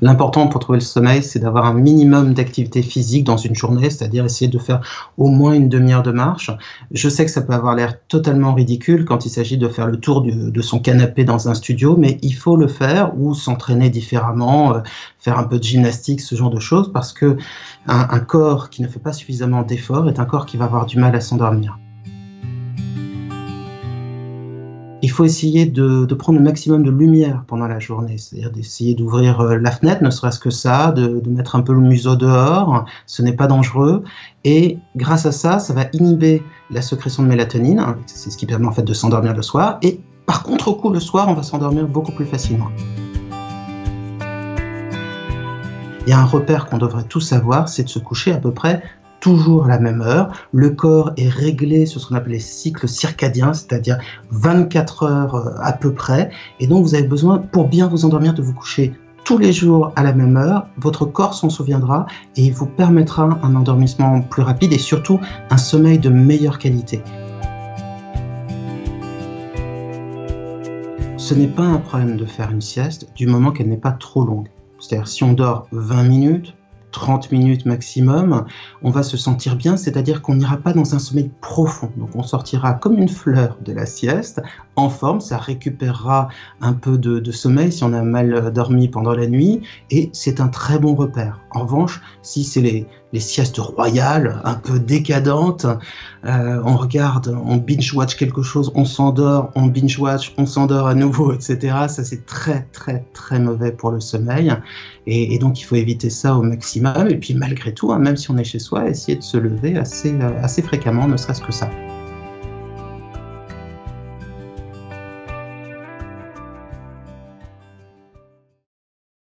L'important pour trouver le sommeil, c'est d'avoir un minimum d'activité physique dans une journée, c'est-à-dire essayer de faire au moins une demi-heure de marche. Je sais que ça peut avoir l'air totalement ridicule quand il s'agit de faire le tour de son canapé dans un studio, mais il faut le faire ou s'entraîner différemment, faire un peu de gymnastique, ce genre de choses, parce que un corps qui ne fait pas suffisamment d'efforts est un corps qui va avoir du mal à s'endormir. Il faut essayer de prendre le maximum de lumière pendant la journée, c'est-à-dire d'essayer d'ouvrir la fenêtre, ne serait-ce que ça, de mettre un peu le museau dehors, ce n'est pas dangereux. Et grâce à ça, ça va inhiber la sécrétion de mélatonine, c'est ce qui permet en fait de s'endormir le soir. Et par contre-coup, le soir, on va s'endormir beaucoup plus facilement. Il y a un repère qu'on devrait tous savoir, c'est de se coucher à peu près toujours à la même heure. Le corps est réglé sur ce qu'on appelle les cycles circadiens, c'est-à-dire 24 heures à peu près. Et donc, vous avez besoin, pour bien vous endormir, de vous coucher tous les jours à la même heure. Votre corps s'en souviendra et il vous permettra un endormissement plus rapide et surtout un sommeil de meilleure qualité. Ce n'est pas un problème de faire une sieste du moment qu'elle n'est pas trop longue. C'est-à-dire, si on dort 20 minutes, 30 minutes maximum, on va se sentir bien, c'est-à-dire qu'on n'ira pas dans un sommeil profond. Donc on sortira comme une fleur de la sieste, en forme, ça récupérera un peu de sommeil si on a mal dormi pendant la nuit, et c'est un très bon repère. En revanche, si c'est les siestes royales, un peu décadentes, on regarde, on binge-watch quelque chose, on s'endort, on binge-watch, on s'endort à nouveau, etc. Ça, c'est très, très, très mauvais pour le sommeil. Et donc, il faut éviter ça au maximum. Et puis, malgré tout, même si on est chez soi, essayer de se lever assez fréquemment, ne serait-ce que ça.